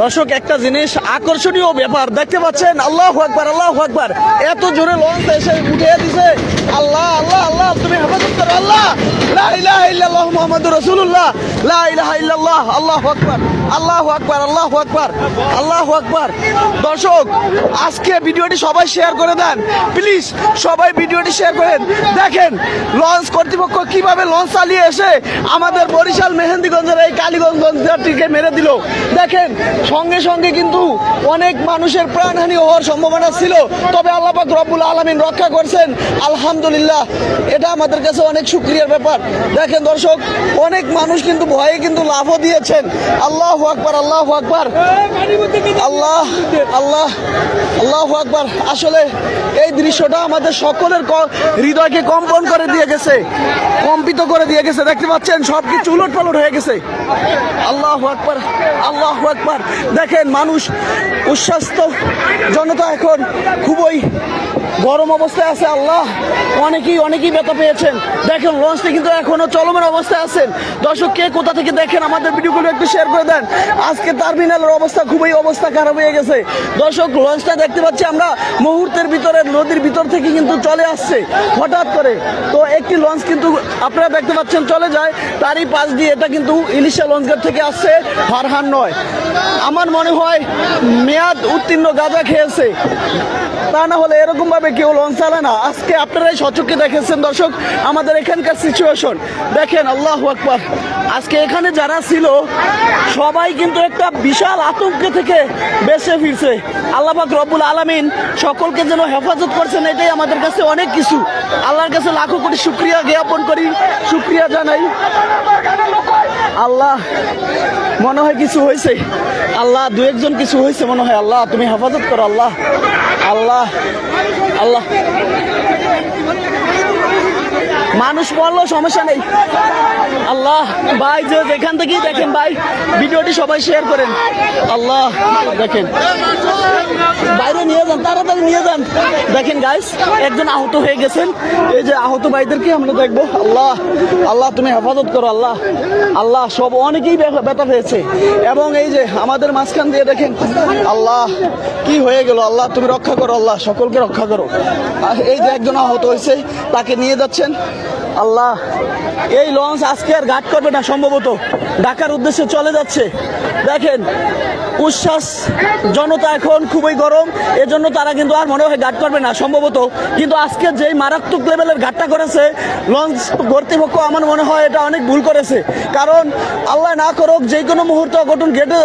দর্শক একটা জিনিস আকর্ষণীয় ব্যাপার দেখতে পাচ্ছেন, আল্লাহু আকবার আল্লাহু আকবার, এত জোরে লঞ্চ এসে উঠিয়ে দিছে। আল্লাহ আল্লাহ আল্লাহ, তুমি হেফাজত করো আল্লাহ। লা ইলাহা ইল্লাল্লাহু মুহাম্মাদুর রাসূলুল্লাহ, লা ইলাহা ইল্লাল্লাহ, আল্লাহু আকবার আল্লাহু আকবার আল্লাহু আকবার আল্লাহু আকবার। দর্শক আজকে ভিডিওটি সবাই শেয়ার করে দেন প্লিজ, সবাই ভিডিওটি শেয়ার করেন। দেখেন লঞ্চ কর্তৃপক্ষ কিভাবে লঞ্চ চালিয়ে এসে আমাদের বরিশাল মেহেন্দিগঞ্জের এই কালীগঞ্জ গঞ্জটিকে মেরে দিল। দেখেন সঙ্গে সঙ্গে কিন্তু অনেক মানুষের প্রাণহানি হওয়ার সম্ভাবনা ছিল, তবে আল্লাহ পাক রব্বুল আলামিন রক্ষা করছেন, আলহামদুলিল্লাহ। এটা আমাদের কাছে অনেক শুকরিয়ার ব্যাপার। দেখেন দর্শক অনেক মানুষ কিন্তু ভয়ে কিন্তু লাফও দিয়েছেন। আল্লাহু আকবার আল্লাহু আকবার, আল্লাহ আল্লাহ আল্লাহু আকবার। আসলে এই দৃশ্যটা আমাদের সকলের হৃদয়কে কম্পন করে দিয়ে গেছে, কম্পিত করে দিয়ে গেছে। দেখতে পাচ্ছেন সবকিছু উলট পালট হয়ে গেছে। আল্লাহু আকবার আল্লাহু আকবার। দেখেন মানুষ উচ্ছ্বাস্ত জনতা এখন খুবই গরম অবস্থায় আছে। আল্লাহ, অনেকেই ব্যথা পেয়েছেন। দেখেন লঞ্চটি কিন্তু এখনো চলমান অবস্থায় আছেন। দর্শক কে কোথা থেকে দেখেন আমাদের ভিডিওগুলো একটু শেয়ার করে দেন। আজকে টার্মিনালের অবস্থা খুবই খারাপ হয়ে গেছে। দর্শক লঞ্চটা দেখতে পাচ্ছি আমরা মুহূর্তের ভিতরে নদীর ভিতর থেকে কিন্তু চলে আসছে হঠাৎ করে। তো একটি লঞ্চ কিন্তু আপনারা দেখতে পাচ্ছেন চলে যায়, তারই পাশ দিয়ে এটা কিন্তু ইলিশা লঞ্চঘাট থেকে আসছে, ফারহান নয়। আমার মনে হয় মেয়াদ উত্তীর্ণ গাঁজা খেয়েছে, তা না হলে এরকম ভাবে কেউ লঞ্চ চালায় না। আজকে আপনারাই সচক্ষে দেখেছেন দর্শক আমাদের এখানকার সিচুয়েশন। দেখেন আল্লাহু আকবার, আজকে এখানে যারা ছিল সবাই কিন্তু একটা বিশাল আতঙ্ক থেকে বেঁচে ফিরছে। আল্লাহ পাক রব্বুল আলামিন সকলকে যেন হেফাজত করছেন, এটাই আমাদের কাছে অনেক কিছু। আল্লাহর কাছে লাখো কোটি শুকরিয়া জ্ঞাপন করি, শুকরিয়া জানাই। আল্লাহ, মনে হয় কিছু হয়েছে, আল্লাহ দু একজন কিছু হয়েছে মনে হয়। আল্লাহ তুমি হেফাজত করো আল্লাহ আল্লাহ আল্লাহ। মানুষ বললো সমস্যা নেই। আল্লাহ ভাই যে যেখান থেকেই দেখেন ভাই ভিডিওটি সবাই শেয়ার করেন। আল্লাহ দেখেন বাইরে নিয়ে যান, তাড়াতাড়ি নিয়ে যান। দেখেন গাইস একজন আহত হয়ে গেছেন, এই যে আহত ভাইদেরকে আমরা দেখবো। আল্লাহ আল্লাহ তুমি হেফাজত করো আল্লাহ আল্লাহ। সব অনেকেই ব্যথা পেয়েছে এবং এই যে আমাদের মাঝখান দিয়ে দেখেন আল্লাহ কি হয়ে গেল। আল্লাহ তুমি রক্ষা করো আল্লাহ, সকলকে রক্ষা করো। এই যে একজন আহত হয়েছে তাকে নিয়ে যাচ্ছেন। আল্লাহ এই লঞ্চ আজকে আর ঘাট করবে না, সম্ভবত ঢাকার উদ্দেশ্যে চলে যাচ্ছে। দেখেন উচ্ছ্বাস জনতা এখন খুবই গরম, এজন্য তারা কিন্তু আর মনে হয় ঘাট করবে না সম্ভবত। কিন্তু আজকে যেই মারাত্মক লেভেলের ঘাটটা করেছে লঞ্চ কর্তৃপক্ষ, আমার মনে হয় এটা অনেক ভুল করেছে। কারণ আল্লাহ না করুক যে কোনো মুহূর্তে অঘটন ঘটে